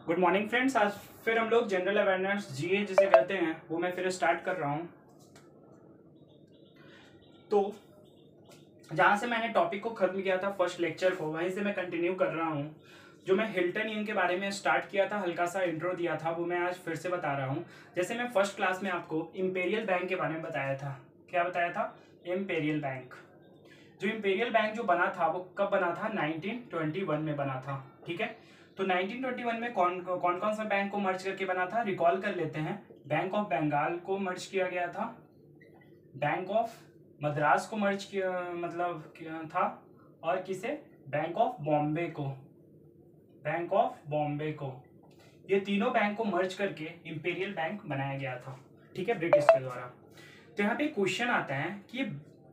Good morning friends. आज फिर हम लोग जनरल अवेयरनेस जीए जिसे कहते हैं वो मैं फिर स्टार्ट कर रहा हूँ। तो जहाँ से मैंने टॉपिक को खत्म किया था फर्स्ट लेक्चर को, वहीं से मैं कंटिन्यू कर रहा हूँ। जो मैं हिल्टन यंग के बारे में स्टार्ट किया था, हल्का सा इंट्रो दिया था, वो मैं आज फिर से बता रहा हूँ। जैसे मैं फर्स्ट क्लास में आपको इम्पेरियल बैंक के बारे में बताया था। क्या बताया था? Imperial bank. जो इम्पेरियल बैंक जो बना था वो कब बना था? 1921 में बना था। ठीक है, तो 1921 में कौन कौन सा बैंक को मर्ज करके बना था, रिकॉल कर लेते हैं। बैंक ऑफ बंगाल को मर्ज किया गया था, बैंक ऑफ मद्रास को मर्ज किया किया था, और किसे? बैंक ऑफ बॉम्बे को। बैंक ऑफ बॉम्बे को, ये तीनों बैंक को मर्ज करके इंपेरियल बैंक बनाया गया था। ठीक है, ब्रिटिश के द्वारा। तो यहाँ पे क्वेश्चन आता है कि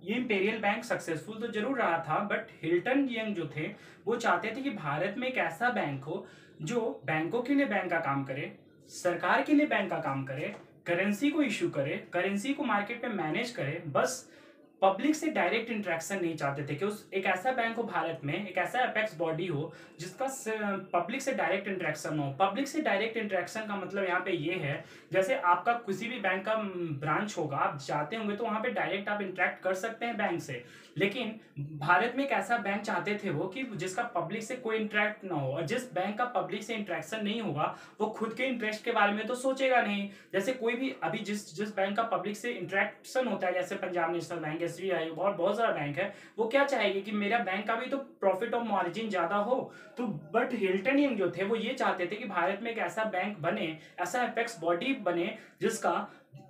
ये इंपेरियल बैंक सक्सेसफुल तो जरूर रहा था, बट हिल्टन यंग जो थे वो चाहते थे कि भारत में एक ऐसा बैंक हो जो बैंकों के लिए बैंक का काम करे, सरकार के लिए बैंक का काम करे, करेंसी को इशू करे, करेंसी को मार्केट में मैनेज करे, बस पब्लिक से डायरेक्ट इंटरेक्शन नहीं चाहते थे कि उस एक ऐसा बैंक हो भारत में, एक ऐसा अपेक्स बॉडी हो जिसका पब्लिक से डायरेक्ट इंटरेक्शन हो। पब्लिक से डायरेक्ट इंटरेक्शन का मतलब यहाँ पे ये है, जैसे आपका किसी भी बैंक का ब्रांच होगा, आप जाते होंगे तो वहां पे डायरेक्ट आप इंटरेक्ट कर सकते हैं बैंक से, लेकिन भारत में एक ऐसा बैंक चाहते थे वो कि जिसका पब्लिक से कोई इंटरेक्ट ना हो, और जिस बैंक का पब्लिक से इंटरेक्शन नहीं होगा वो खुद के इंटरेस्ट के बारे में तो सोचेगा नहीं। जैसे कोई भी अभी जिस जिस बैंक का पब्लिक से इंटरेक्शन होता है, जैसे पंजाब नेशनल बैंक, एसबीआई और बहुत सारा बैंक है, वो क्या चाहेगी कि मेरा बैंक का भी तो प्रॉफिट और मार्जिन ज्यादा हो। तो बट हिल्टन यंग जो थे वो ये चाहते थे कि भारत में एक ऐसा बैंक बने, ऐसा एपेक्स बॉडी बने जिसका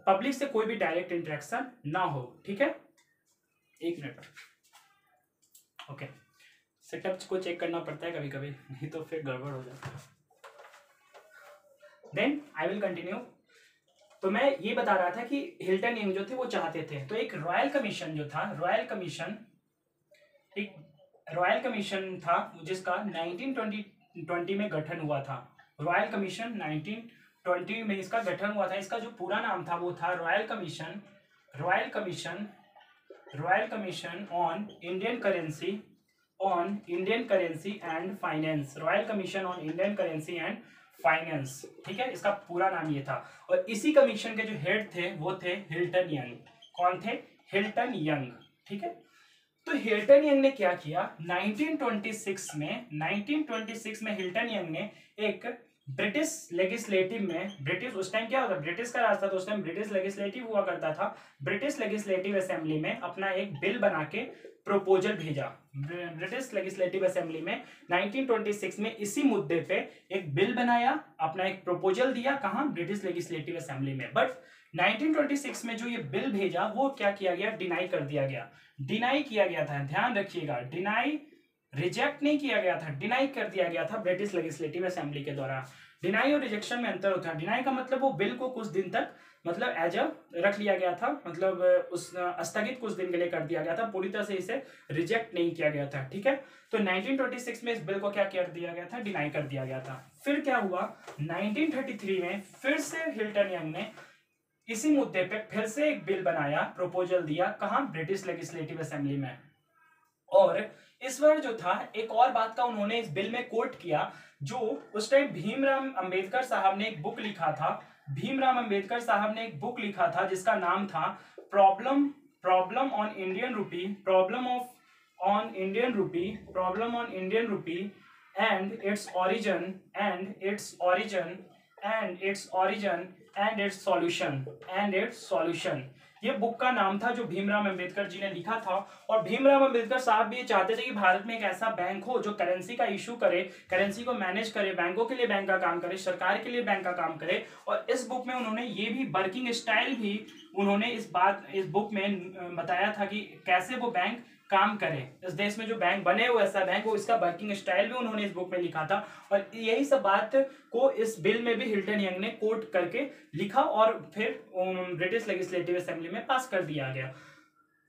पब्लिक से कोई भी डायरेक्ट इंटरेक्शन ना हो। ठीक है, एक मिनट। ओके, सेटअप को चेक करना पड़ता है कभी कभी, नहीं तो फिर गड़बड़ हो जाता है। Then I will continue. तो मैं ये बता रहा था कि हिल्टन यंग जो थे वो चाहते थे, तो एक रॉयल कमीशन जो था, एक रॉयल कमीशन था जिसका 1920 में गठन हुआ था। रॉयल कमीशन 1920 में इसका गठन हुआ था। इसका जो पूरा नाम था वो था royal commission on Indian currency and finance. Royal commission on Indian currency and finance. ठीक है, इसका पूरा नाम ये था। और इसी कमीशन के जो हेड थे वो थे हिल्टन यंग। कौन थे? Hilton young. ठीक है, तो हिल्टन यंग ने क्या किया 1926 में हिल्टन यंग ने एक ब्रिटिश लेजिस्लेटिव में, ब्रिटिश उस टाइम क्या होता, ब्रिटिश का राज था तो उस टाइम ब्रिटिश लेजिस्लेटिव हुआ करता था, ब्रिटिश लेजिस्लेटिव असेंबली में अपना एक बिल बना के प्रपोजल भेजा। ब्रिटिश लेजिस्लेटिव असेंबली में 1926 में इसी मुद्दे पे एक बिल बनाया, अपना एक प्रपोजल दिया। कहां? ब्रिटिश लेजिस्लेटिव असेंबली में। बट 1926 में जो ये बिल भेजा वो क्या किया गया? डिनाई कर दिया गया। डिनाई किया गया था, ध्यान रखिएगा, डिनाई, रिजेक्ट नहीं किया गया था, डिनाई कर दिया गया था ब्रिटिश लेजिस्लेटिव असेंबली के द्वारा। डिनाई और रिजेक्शन में अंतर होता है। डिनाई का मतलब वो बिल को कुछ दिन तक एज अ रख लिया गया था, उस स्थगित कुछ दिन के लिए कर दिया गया था, पूरी तरह से इसे रिजेक्ट नहीं किया गया था। ठीक है, तो 1926 में इस बिल को क्या कर दिया गया था? डिनाई कर दिया गया था। फिर क्या हुआ 1933 में फिर से हिल्टन यंग ने इसी मुद्दे पे फिर से एक बिल बनाया, प्रपोजल दिया। कहां? ब्रिटिश लेजिस्लेटिव असेंबली में। और इस बार जो था एक और बात का उन्होंने इस बिल में कोट किया, जो उस टाइम भीमराव अंबेडकर साहब ने एक बुक लिखा था। भीमराव अंबेडकर साहब ने एक बुक लिखा था जिसका नाम था problem on Indian rupee and it's solution. ये बुक का नाम था जो भीमराव अंबेडकर जी ने लिखा था। और भीमराव अंबेडकर साहब भी ये चाहते थे कि भारत में एक ऐसा बैंक हो जो करेंसी का इशू करे, करेंसी को मैनेज करे, बैंकों के लिए बैंक का काम करे, सरकार के लिए बैंक का काम करे। और इस बुक में उन्होंने ये भी वर्किंग स्टाइल भी उन्होंने इस बुक में बताया था कि कैसे वो बैंक काम करे, इस देश में जो बैंक बने हुए ऐसा बैंक हो, इसका वर्किंग स्टाइल भी उन्होंने इस बुक में लिखा था। और यही सब बात को इस बिल में भी हिल्टन यंग ने कोट करके लिखा और फिर ब्रिटिश लेजिस्लेटिव असेंबली में पास कर दिया गया।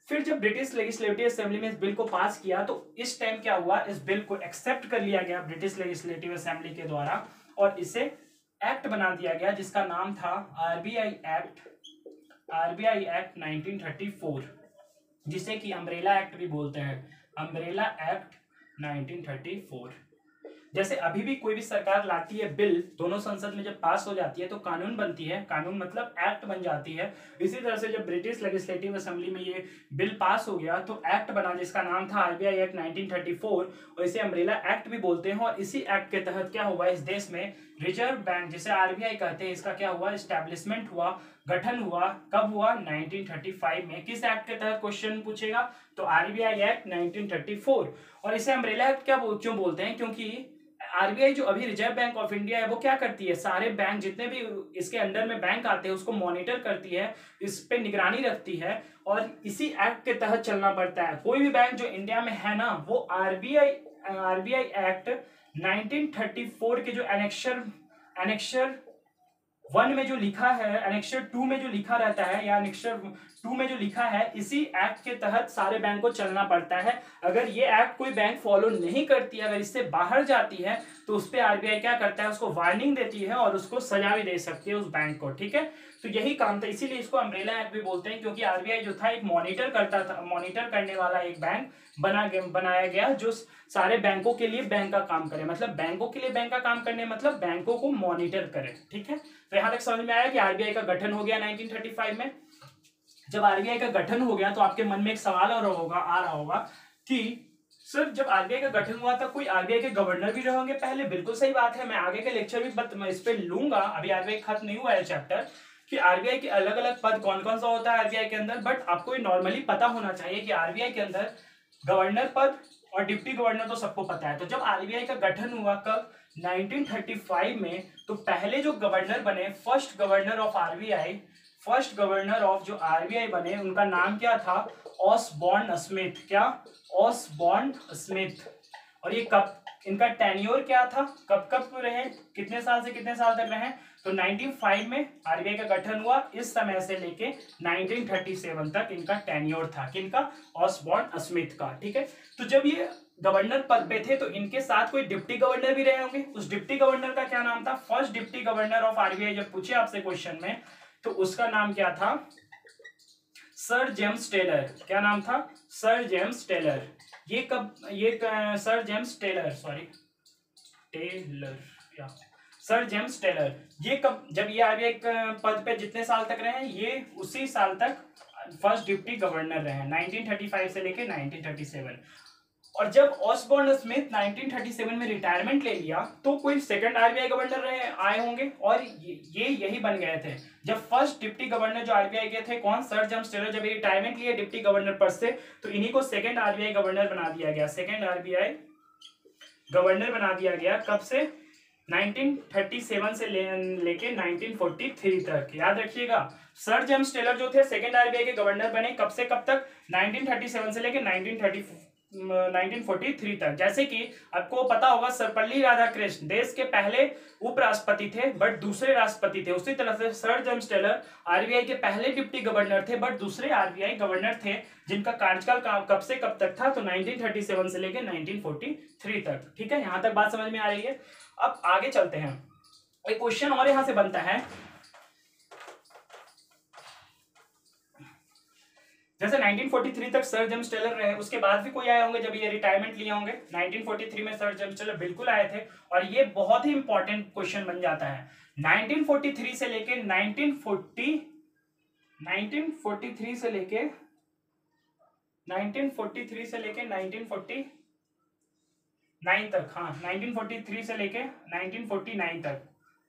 फिर जब ब्रिटिश लेजिस्लेटिव असेंबली में इस बिल को पास किया तो इस टाइम क्या हुआ, इस बिल को एक्सेप्ट कर लिया गया ब्रिटिश लेजिस्लेटिव असेंबली के द्वारा और इसे एक्ट बना दिया गया जिसका नाम था आरबीआई एक्ट 1934, जिसे कि अम्ब्रेला एक्ट भी बोलते हैं, अम्ब्रेला एक्ट 1934। जैसे अभी भी कोई भी सरकार लाती है बिल, दोनों संसद में जब पास हो जाती है तो कानून बनती है, कानून मतलब एक्ट बन जाती है। इसी तरह से जब ब्रिटिश लेजिस्लेटिव असेंबली में ये बिल पास हो गया तो एक्ट बना जिसका नाम था आरबीआई एक्ट 1934, और इसे अम्ब्रेला एक्ट भी बोलते हैं। और इसी एक्ट के तहत क्या हुआ, इस देश में रिजर्व बैंक जिसे आरबीआई कहते हैं, इसका क्या हुआ, एस्टेब्लिशमेंट हुआ, गठन हुआ। कब हुआ, 1935 में। किस एक्ट के तहत क्वेश्चन पूछेगा, तो आरबीआई एक्ट 1934। और इसे अम्ब्रेला एक्ट क्यों बोलते हैं, क्योंकि आरबीआई जो अभी रिजर्व बैंक ऑफ इंडिया है वो क्या करती है, सारे बैंक जितने भी इसके अंडर में बैंक आते हैं उसको मॉनिटर करती है, इस पे निगरानी रखती है, और इसी एक्ट के तहत चलना पड़ता है। कोई भी बैंक जो इंडिया में है ना, वो आरबीआई एक्ट 1934 के जो एनेक्शर 1 में जो लिखा है, एनेक्शर 2 में जो लिखा रहता है, या एनेक्शर 2 में जो लिखा है, इसी एक्ट के तहत सारे बैंक को चलना पड़ता है। अगर ये एक्ट कोई बैंक फॉलो नहीं करती है, अगर इससे बाहर जाती है, तो उस पर आरबीआई क्या करता है, उसको वार्निंग देती है और उसको सजा भी दे सकती है उस बैंक को। ठीक है, तो यही काम था, इसीलिए इसको अम्ब्रेला एक्ट भी बोलते हैं, क्योंकि आरबीआई जो था एक मॉनिटर करने वाला एक बैंक बनाया गया जो सारे बैंकों के लिए बैंक का काम करे, मतलब बैंकों के लिए बैंक का काम करने मतलब बैंकों को मॉनिटर करे। ठीक है, तो यहां तक समझ में आया कि आरबीआई का गठन हो गया 1935 में। जब आरबीआई का गठन हो गया तो आपके मन में एक सवाल और आ रहा होगा कि सर जब आरबीआई का गठन हुआ था कोई आरबीआई के गवर्नर भी रहेंगे पहले। बिल्कुल सही बात है, मैं आगे के लेक्चर भी मैं इस पे लूंगा, अभी आरबीआई खत्म नहीं हुआ है चैप्टर, कि आरबीआई के अलग अलग पद कौन कौन सा होता है आरबीआई के अंदर। बट आपको ये नॉर्मली पता होना चाहिए कि आरबीआई के अंदर गवर्नर पद और डिप्टी गवर्नर तो सबको पता है। तो जब आरबीआई का गठन हुआ कब, 1935 में, तो पहले जो गवर्नर बने, फर्स्ट गवर्नर ऑफ जो आरबीआई बने, उनका नाम क्या था, ऑसबॉर्न स्मिथ। क्या, ऑसबॉर्न स्मिथ। और ये कब, इनका टेन्योर क्या था, कब रहे, कितने साल से कितने साल तक रहे, तो 1905 में आरबीआई का गठन हुआ, इस समय से लेके 1937 तक इनका टेन्योर था। किनका, ऑसबॉर्न स्मिथ का। ठीक है, तो जब ये गवर्नर पद पे थे तो इनके साथ कोई डिप्टी गवर्नर भी रहे होंगे। उस डिप्टी गवर्नर का क्या नाम था, first deputy governor of RBI जब पूछे आपसे क्वेश्चन में, तो उसका नाम क्या था, सर जेम्स टेलर। क्या नाम था, sir James Taylor. Sir James Taylor, sir James Taylor, ये कब, जब ये आरबीआई पद पे जितने साल तक रहे, ये उसी साल तक फर्स्ट डिप्टी गवर्नर रहे, 1935 से लेके 1937। और जब ऑसबॉर्न स्मिथ 1937 में रिटायरमेंट ले लिया तो कोई सेकंड आरबीआई गवर्नर आए होंगे, और ये यही बन गए थे। जब फर्स्ट डिप्टी गवर्नर जो आरबीआई के थे, कौन, सर जेम्स टेलर, जब ये रिटायरमेंट लिए डिप्टी गवर्नर पद से, तो इन्हीं को सेकंड आरबीआई गवर्नर बना दिया गया। सेकंड आरबीआई गवर्नर बना दिया गया कब से, 1937 से लेके 1943 तक। याद रखिएगा, सर जेम्स टेलर जो थे सेकंड आरबीआई के गवर्नर बने कब से कब तक, 1937 से लेके 1943 तक। जैसे कि आपको पता होगा सर्वपल्ली राधाकृष्ण देश के पहले उपराष्ट्रपति थे बट दूसरे राष्ट्रपति थे, उसी तरह से सर जेम्स टेलर आरबीआई के पहले डिप्टी गवर्नर थे बट दूसरे आरबीआई गवर्नर थे, जिनका कार्यकाल कब से कब तक था, तो 1937 से लेकर 1943 तक। ठीक है, यहां तक बात समझ में आ रही है। अब आगे चलते हैं, एक क्वेश्चन और यहां से बनता है, जैसे 1943 तक सर जेम्स टेलर रहे, उसके बाद भी कोई आए होंगे जब ये रिटायरमेंट लिए होंगे। 1943 में सर जेम्स टेलर बिल्कुल आए थे, और ये बहुत ही इंपॉर्टेंट क्वेश्चन बन जाता है। 1943 से लेके 1943 से लेके 1949 तक, हाँ 1943 से लेके 1949 तक।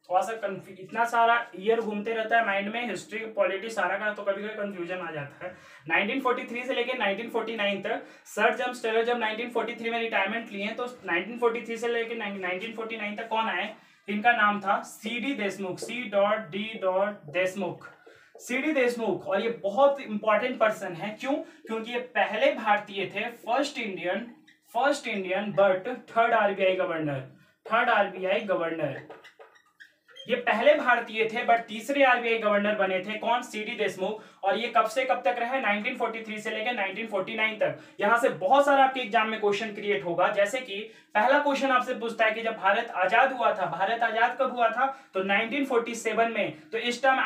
थोड़ा सा इतना सारा ईयर घूमते रहता है माइंड में, हिस्ट्री पॉलिटिक्स सारा का, तो कभी कभी कंफ्यूजन आ जाता है। 1943 से लेके 1949 तक सर जेम्स टेलर जब 1943 में रिटायरमेंट लिए, तो 1943 से लेके 1949 तक कौन आए, इनका नाम था CD देशमुख, CD देशमुख। और ये बहुत इंपॉर्टेंट पर्सन है, क्यों, क्योंकि ये पहले भारतीय थे, first Indian but third RBI governor. ये पहले भारतीय थे बट तीसरे आरबीआई गवर्नर बने थे। कौन? सीडी देशमुख। और ये कब से कब तक रहे? 1943 से लेकर 1949 तक। यहां से बहुत सारा आपके एग्जाम में क्वेश्चन क्रिएट होगा। जैसे कि पहला क्वेश्चन आपसे पूछता है कि जब भारत आजाद हुआ था, भारत आजाद कब हुआ था? तो 1947 में। तो इस टाइम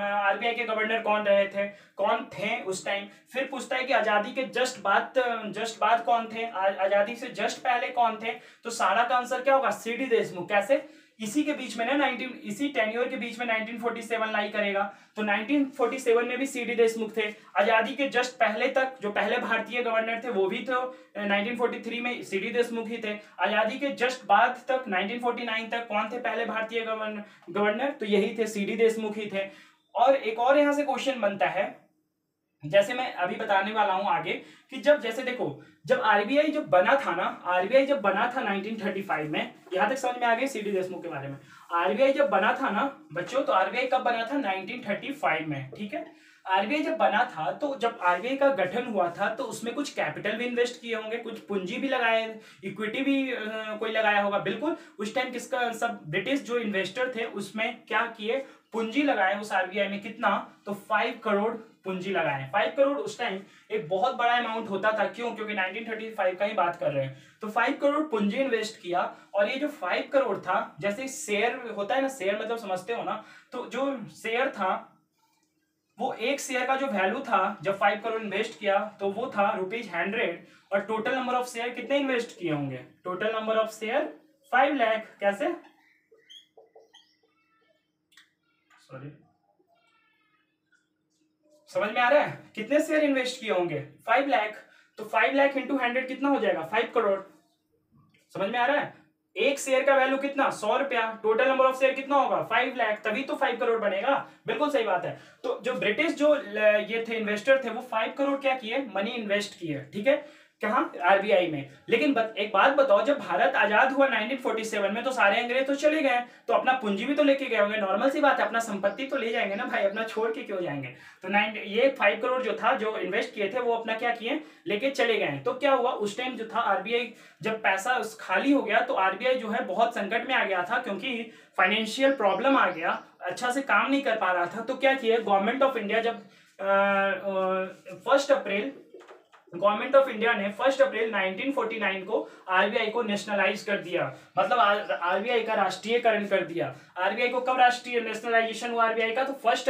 आरबीआई के गवर्नर कौन रहे थे, कौन थे उस टाइम? फिर पूछता है कि आजादी के जस्ट बाद कौन थे, आजादी से जस्ट पहले कौन थे? तो सारा का आंसर क्या होगा? सीडी देशमुख। कैसे? इसी के बीच में ना इसी टेन्योर के बीच में 1947 लाई करेगा। तो 1947 में भी सीडी देशमुख थे। आजादी के जस्ट पहले तक जो पहले भारतीय गवर्नर थे वो भी तो 1943 में सीडी देशमुख ही थे। आजादी के जस्ट बाद तक 1949 तक कौन थे पहले भारतीय गवर्नर? तो यही थे, सीडी देशमुख ही थे। और एक और यहां से क्वेश्चन बनता है, जैसे मैं अभी बताने वाला हूं आगे, कि जब जैसे देखो जब आरबीआई जब बना था ना, आरबीआई जब बना था 1935 में, यहां तक समझ में आ गई सीडी देशमुख के बारे में। आरबीआई जब बना था ना बच्चों, तो आरबीआई कब बना था? 1935 में, ठीक है। आरबीआई जब बना था तो जब आरबीआई का गठन हुआ था तो उसमें कुछ कैपिटल भी इन्वेस्ट किए होंगे, कुछ पूंजी भी लगाए, इक्विटी भी कोई लगाया होगा। बिल्कुल उस टाइम किसका, सब ब्रिटिश जो इन्वेस्टर थे उसमें क्या किए, पूंजी लगाए उस आरबीआई में। कितना? तो 5 करोड़ पूंजी लगाए। 5 करोड़ उस टाइम एक बहुत बड़ा अमाउंट होता था। क्यों? क्योंकि 1935 का ही बात कर रहे हैं। तो 5 करोड़ पूंजी इन्वेस्ट किया। और ये जो 5 करोड़ था, जैसे शेयर होता है ना, शेयर मतलब समझते हो ना, तो जो शेयर था वो एक शेयर का जो वैल्यू था जब 5 करोड़ इन्वेस्ट किया तो वो था ₹100। और टोटल नंबर ऑफ शेयर कितने इन्वेस्ट किए होंगे? Total number of share 5 lakh. कैसे? सॉरी, समझ में आ रहा है? कितने शेयर इन्वेस्ट किए होंगे? 5 लाख। तो 5 लाख इंटू 100 कितना हो जाएगा? 5 करोड़। समझ में आ रहा है? एक शेयर का वैल्यू कितना? 100 रुपया। टोटल नंबर ऑफ शेयर कितना होगा? 5 लाख। तभी तो 5 करोड़ बनेगा। बिल्कुल सही बात है। तो जो ब्रिटिश जो ये थे इन्वेस्टर थे वो 5 करोड़ क्या किए? मनी इन्वेस्ट किए। ठीक है, कहां? आरबीआई में। लेकिन एक बात बताओ, जब भारत आजाद हुआ 1947 में तो सारे अंग्रेज तो चले गए, तो अपना पूंजी भी तो लेके गए होंगे। नॉर्मल सी बात है, अपना संपत्ति तो ले जाएंगे ना भाई, अपना छोड़ के क्यों जाएंगे? तो ये 5 करोड़ जो था, जो इन्वेस्ट किए थे, वो अपना क्या किए? लेके चले गए। तो क्या हुआ उस टाइम जो था आरबीआई, जब पैसा खाली हो गया तो आरबीआई जो है बहुत संकट में आ गया था, क्योंकि फाइनेंशियल प्रॉब्लम आ गया, अच्छा से काम नहीं कर पा रहा था। तो क्या किया गवर्नमेंट ऑफ इंडिया, जब 1 अप्रैल 1949 को आरबीआई को नेशनलाइज कर दिया। मतलब आरबीआई का राष्ट्रीयकरण कर दिया। आरबीआई को कब राष्ट्रीय नेशनलाइजेशन हुआ आरबीआई का? तो 1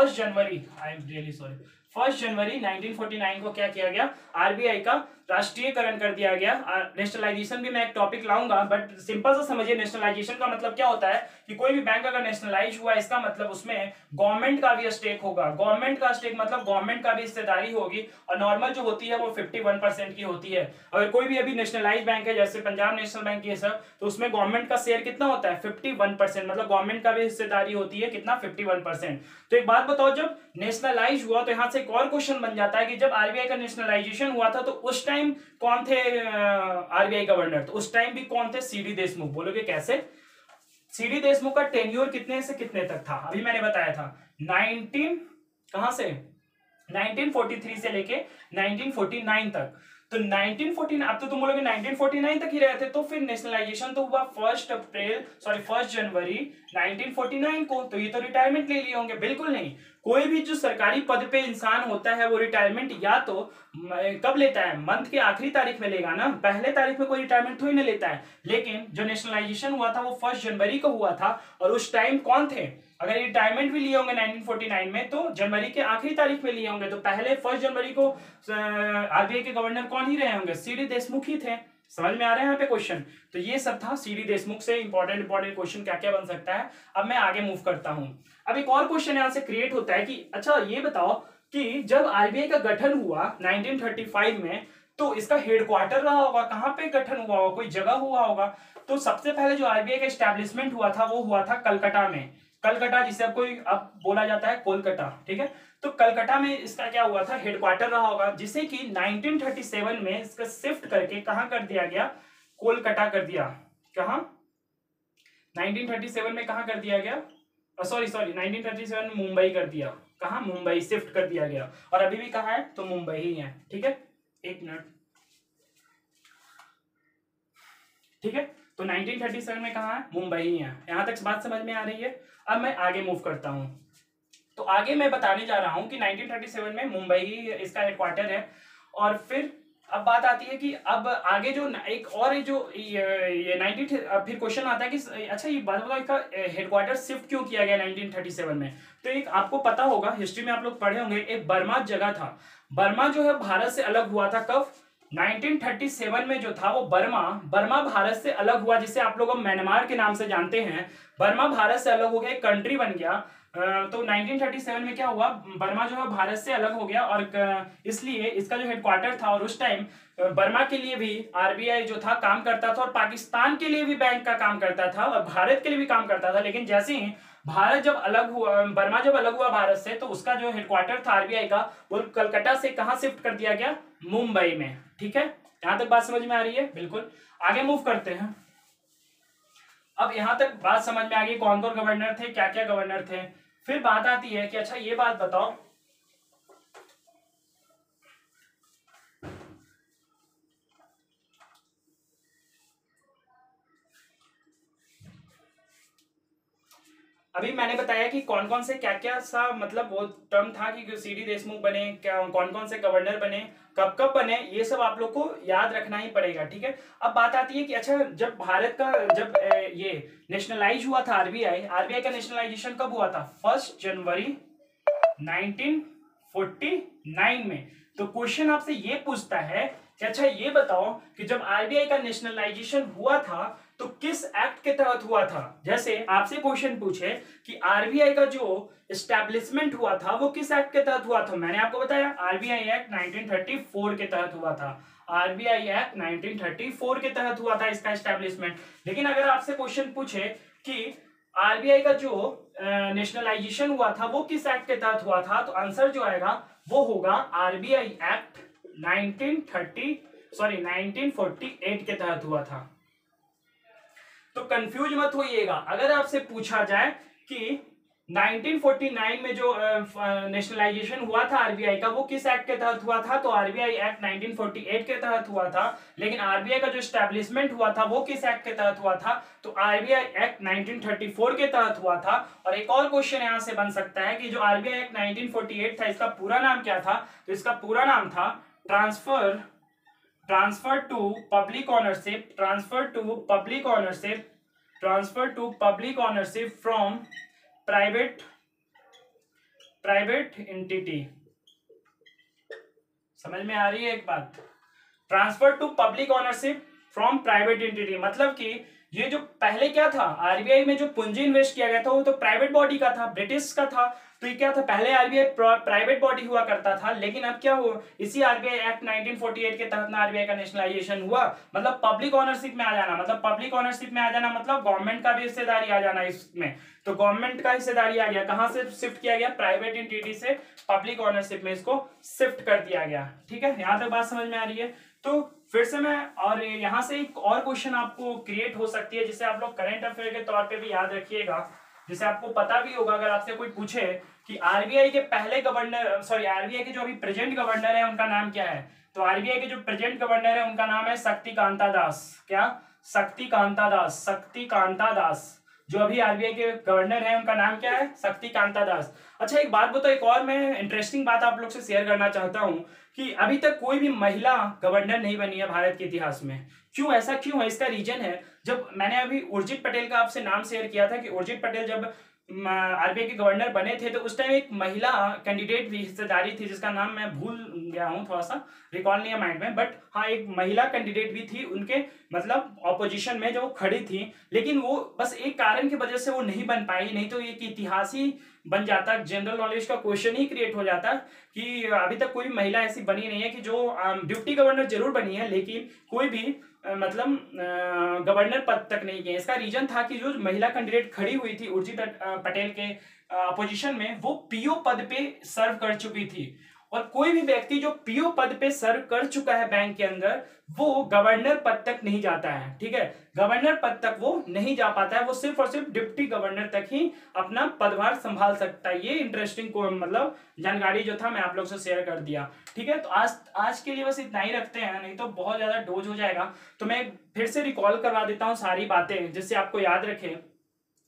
जनवरी, आई एम रियली सॉरी, 1 जनवरी 1949 को क्या किया गया? आरबीआई का राष्ट्रीयकरण कर दिया गया। नेशनलाइजेशन भी मैं एक टॉपिक लाऊंगा, बट सिंपल सा समझिए, नेशनलाइजेशन का मतलब क्या होता है कि कोई भी बैंक अगर नेशनलाइज हुआ, इसका मतलब उसमें गवर्नमेंट का भी स्टेक होगा। गवर्नमेंट का स्टेक मतलब गवर्नमेंट का भी हिस्सेदारी होगी। और नॉर्मल जो होती है वो 51% की होती है। अगर कोई भी अभी नेशनलाइज बैंक है जैसे पंजाब नेशनल बैंक, ये सब, तो उसमें गवर्नमेंट का शेयर कितना होता है? 51%। मतलब गवर्नमेंट का भी हिस्सेदारी होती है कितना? 51%। तो एक बात बताओ, जब नेशनलाइज हुआ तो यहां से एक और क्वेश्चन बन जाता है कि जब आरबीआई का नेशनलाइजेशन हुआ था तो उस टाइम कौन थे आरबीआई गवर्नर? तो उस टाइम भी कौन थे? सीडी देशमुख। बोलोगे कैसे? सीडी देशमुख का टेन्योर कितने से कितने तक था? अभी मैंने बताया था 19 कहां से 1943 से लेके 1949 तक। तो 1949, अब तो तुम बोलोगे 1949 तक ही रहे थे, तो फिर नेशनलाइजेशन तो हुआ 1 जनवरी 1949 को। तो ये तो रिटायरमेंट ले लिए होंगे? बिल्कुल नहीं। कोई भी जो सरकारी पद पे इंसान होता है वो रिटायरमेंट या तो कब लेता है? मंथ के आखिरी तारीख में लेगा ना, पहले तारीख में कोई रिटायरमेंट थोड़ी ना लेता है। लेकिन जो नेशनलाइजेशन हुआ था वो 1 जनवरी को हुआ था। और उस टाइम कौन थे? अगर रिटायरमेंट भी लिए होंगे 1949 में तो जनवरी के आखिरी तारीख में लिए होंगे। तो पहले 1 जनवरी को आरबीआई के गवर्नर कौन ही रहे होंगे? सीडी देशमुख ही थे। समझ में आ रहा है यहाँ पे क्वेश्चन? तो ये सब था सीडी देशमुख से इंपॉर्टेंट क्वेश्चन क्या क्या बन सकता है। अब मैं आगे मूव करता हूं। अब एक और क्वेश्चन यहाँ से क्रिएट होता है कि अच्छा ये बताओ कि जब आरबीआई का गठन हुआ 1935 में, तो इसका हेडक्वार्टर रहा होगा, कहां पे गठन हुआ होगा? कोई जगह हुआ होगा। तो सबसे पहले जो आरबीआई का एस्टैब्लिशमेंट हुआ था वो हुआ था कलकत्ता में। कलकत्ता, जिसे अब बोला जाता है कोलकाता। ठीक है, तो कलकत्ता में इसका क्या हुआ था? हेडक्वार्टर रहा होगा, जिसे कि 1937 में इसका शिफ्ट करके कहां कर दिया गया? कोलकाता कर दिया। कहां? 1937 में कहां कर दिया गया? सॉरी 1937 में मुंबई कर दिया। कहां? मुंबई शिफ्ट कर दिया गया। और अभी भी कहां है? तो मुंबई ही है। ठीक है, एक मिनट। ठीक है, तो 1937 में कहाँ है, मुंबई ही है। यहाँ तक बात समझ में आ रही है। अब मैं आगे मूव करता हूँ। तो आगे मैं बताने जा रहा हूँ कि 1937 में मुंबई ही इसका हेडक्वार्टर है। और फिर अब बात आती है कि अब आगे जो एक और जो ये 19 फिर क्वेश्चन आता है कि अच्छा ये बात बताओ, इसका हेडक्वार्टर शिफ्ट क्यों किया गया 1937 में। तो एक आपको पता होगा, हिस्ट्री में आप लोग पढ़े होंगे, एक बर्मा जगह था। बर्मा जो है भारत से अलग हुआ था कब, 1937 में जो था वो बर्मा भारत से अलग हुआ, जिसे आप लोग म्यांमार के नाम से जानते हैं। बर्मा भारत से अलग हो गया, एक कंट्री बन गया। तो 1937 में क्या हुआ, बर्मा जो है भारत से अलग हो गया, और इसलिए इसका जो हेडक्वार्टर था, और उस टाइम बर्मा के लिए भी आरबीआई जो था काम करता था, और पाकिस्तान के लिए भी बैंक का काम करता था, और भारत के लिए भी काम करता था। लेकिन जैसे ही भारत जब अलग हुआ, बर्मा जब अलग हुआ भारत से, तो उसका जो हेडक्वार्टर था आरबीआई का, वो कलकत्ता से कहां शिफ्ट कर दिया गया, मुंबई में। ठीक है, यहां तक बात समझ में आ रही है। बिल्कुल, आगे मूव करते हैं। अब यहां तक बात समझ में आ गई, कौन कौन गवर्नर थे, क्या क्या गवर्नर थे। फिर बात आती है कि अच्छा ये बात बताओ, अभी मैंने बताया कि कौन कौन से क्या क्या सा मतलब वो टर्म था कि सीडी देशमुख बने, क्या कौन कौन से गवर्नर बने, कब कब बने, ये सब आप लोग को याद रखना ही पड़ेगा। ठीक है, अब बात आती है कि अच्छा जब भारत का जब ये नेशनलाइज हुआ था आरबीआई का नेशनलाइजेशन कब हुआ था, 1 जनवरी 1949 में। तो क्वेश्चन आपसे ये पूछता है कि अच्छा ये बताओ कि जब आरबीआई का नेशनलाइजेशन हुआ था तो किस एक्ट के तहत हुआ था। जैसे आपसे क्वेश्चन पूछे कि आरबीआई का जो एस्टैब्लिशमेंट हुआ था वो किस एक्ट के तहत हुआ था, मैंने आपको बताया आरबीआई एक्ट 1934 के तहत हुआ था। आरबीआई एक्ट 1934 के तहत हुआ था इसका एस्टैब्लिशमेंट। लेकिन अगर आपसे क्वेश्चन पूछे कि आरबीआई का जो नेशनलाइजेशन हुआ था वो किस एक्ट के तहत हुआ था, तो आंसर जो आएगा वो होगा आरबीआई एक्ट 1948 के तहत हुआ था। तो कंफ्यूज मत होइएगा, अगर आपसे पूछा जाए कि 1949 में जो नेशनलाइजेशन हुआ था आरबीआई का वो किस एक्ट के तहत हुआ था, तो आरबीआई एक्ट 1948 के तहत हुआ था। लेकिन आरबीआई का जो एस्टैब्लिशमेंट हुआ था वो किस एक्ट के तहत हुआ था, तो आरबीआई एक्ट 1934 के तहत हुआ था। और एक और क्वेश्चन यहां से बन सकता है कि जो आरबीआई एक्ट 1948 था इसका पूरा नाम क्या था, तो इसका पूरा नाम था transfer to public ownership from private entity. समझ में आ रही है एक बात, transfer to public ownership from private entity, मतलब कि ये जो पहले क्या था, आरबीआई में जो पूंजी इन्वेस्ट किया गया था वो तो प्राइवेट बॉडी का था, ब्रिटिश का था। तो ये क्या था, पहले आरबीआई प्राइवेट बॉडी हुआ करता था, लेकिन अब क्या हुआ, इसी आरबीआई एक्ट 1948 के तहत ना आरबीआई का नेशनलाइजेशन हुआ, मतलब पब्लिक ऑनरशिप में आ जाना, मतलब गवर्नमेंट का भी हिस्सेदारी आ जाना इसमें। तो गवर्नमेंट का हिस्सेदारी आ गया, कहां से शिफ्ट किया गया, प्राइवेट एंटिटी से पब्लिक ऑनरशिप में इसको शिफ्ट कर दिया गया। ठीक है, यहां तक बात समझ में आ रही है। तो फिर से मैं, और यहां से एक और क्वेश्चन आपको क्रिएट हो सकती है जिसे आप लोग करंट अफेयर के तौर पे भी याद रखिएगा, जिसे आपको पता भी होगा अगर आपसे कोई पूछे कि आरबीआई के पहले आरबीआई के जो अभी प्रेजेंट गवर्नर है उनका नाम क्या है, तो आरबीआई के जो प्रेजेंट गवर्नर है उनका नाम है शक्तिकांता दास। क्या, शक्तिकांता दास जो अभी आरबीआई के गवर्नर है उनका नाम क्या है, शक्तिकांता दास। अच्छा एक बात बताओ, एक और मैं इंटरेस्टिंग बात आप लोग से शेयर करना चाहता हूं कि अभी तक कोई भी महिला गवर्नर नहीं बनी है भारत के इतिहास में। क्यों, ऐसा क्यों है, इसका रीजन है, जब मैंने अभी उर्जित पटेल का आपसे नाम शेयर किया था कि उर्जित पटेल जब आरबीआई के गवर्नर बने थे तो उस टाइम एक महिला कैंडिडेट भी हिस्सेदारी थी, जिसका नाम मैं भूल गया हूं, थोड़ा सा रिकॉल नहीं है माइंड में, बट हाँ एक महिला कैंडिडेट भी थी उनके मतलब ऑपोजिशन में जो वो खड़ी थी, लेकिन वो बस एक कारण की वजह से वो नहीं बन पाई, नहीं तो एक इतिहास ही बन जाता, जनरल नॉलेज का क्वेश्चन ही क्रिएट हो जाता कि अभी तक कोई महिला ऐसी बनी नहीं है कि जो डिप्टी गवर्नर जरूर बनी है लेकिन कोई भी मतलब गवर्नर पद तक नहीं गए। इसका रीजन था कि जो महिला कैंडिडेट खड़ी हुई थी उर्जित पटेल के अपोजिशन में, वो पीओ पद पे सर्व कर चुकी थी। और कोई भी व्यक्ति जो पीओ पद पे सर्व कर चुका है बैंक के अंदर वो गवर्नर पद तक नहीं जाता है, ठीक है। गवर्नर पद तक वो नहीं जा पाता है, वो सिर्फ और सिर्फ डिप्टी गवर्नर तक ही अपना पदभार संभाल सकता है। ये इंटरेस्टिंग को मतलब जानकारी जो था मैं आप लोग से शेयर कर दिया, ठीक है। तो आज के लिए बस इतना ही रखते हैं, नहीं तो बहुत ज्यादा डोज हो जाएगा। तो मैं फिर से रिकॉल करवा देता हूँ सारी बातें जिससे आपको याद रखे।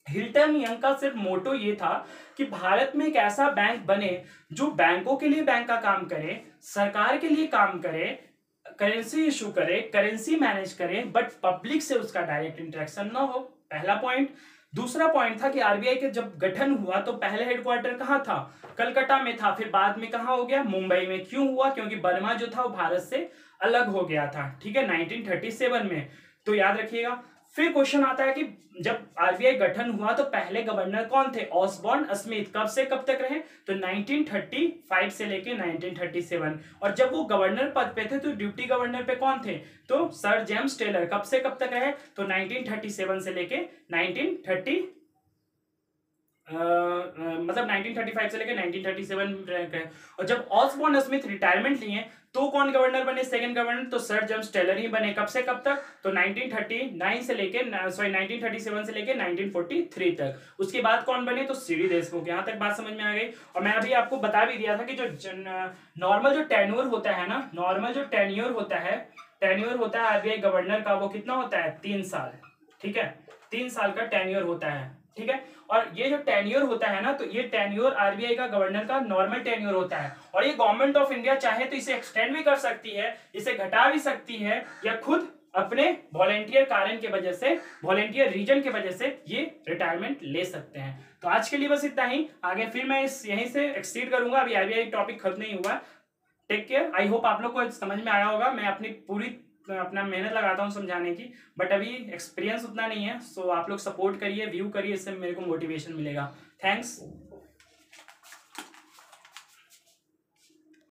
हिल्टन यंग का सिर्फ मोटो ये था कि भारत में एक ऐसा बैंक बने जो बैंकों के लिए बैंक का काम करे, सरकार के लिए काम करे, करेंसी इशू करे, करेंसी मैनेज करे, बट पब्लिक से उसका डायरेक्ट इंटरेक्शन ना हो। पहला पॉइंट। दूसरा पॉइंट था कि आरबीआई के जब गठन हुआ तो पहले हेडक्वार्टर कहाँ था? कलकत्ता में था, फिर बाद में कहाँ हो गया? मुंबई में। क्यों हुआ? क्योंकि बर्मा जो था वो भारत से अलग हो गया था, ठीक है, 1937 में। तो याद रखिएगा। फिर क्वेश्चन आता है कि जब आरबीआई गठन हुआ तो पहले गवर्नर कौन थे? Osborne Smith. कब से कब तक रहे? तो 1935 से लेके 1937। और जब वो गवर्नर पद पे थे तो ड्यूटी गवर्नर पे कौन थे? तो सर जेम्स टेलर। कब से कब तक रहे? तो 1937 से लेके 1930 मतलब 1935 से लेकर 1937 रहे। और जब ऑसबॉर्न स्मिथ रिटायरमेंट लिए तो कौन गवर्नर बने? Second governor? तो सर जेम्स टेलर ही बने। कब से कब तक? तो 1937 से लेके 1943 तक। उसके बाद कौन बने? तो सीडी देशमुख। यहां तक बात समझ में आ गई। और मैं अभी आपको बता भी दिया था कि जो नॉर्मल जो टेन्योर होता है ना, नॉर्मल जो टेन्योर होता है आरबीआई गवर्नर का, वो कितना होता है? 3 साल, ठीक है। 3 साल का टेन्योर होता है, ठीक है। और ये जो टेन्योर होता है ना, तो ये टेन्योर आरबीआई का गवर्नर का नॉर्मल टेन्योर होता है। और ये गवर्नमेंट ऑफ इंडिया चाहे तो इसे एक्सटेंड भी कर सकती है, इसे घटा भी सकती है, या खुद अपने वॉलेंटियर कारण के वजह से, वॉलेंटियर रीजन के वजह से ये रिटायरमेंट ले सकते हैं। तो आज के लिए बस इतना ही। आगे फिर मैं यहीं से एक्सटीड करूंगा। अभी आरबीआई टॉपिक खत्म नहीं हुआ। Take care. आई होप आप लोग को समझ में आया होगा। मैं अपना मेहनत लगाता हूँ समझाने की, बट अभी एक्सपीरियंस उतना नहीं है। सो आप लोग सपोर्ट करिए, व्यू करिए, इससे मेरे को मोटिवेशन मिलेगा। थैंक्स।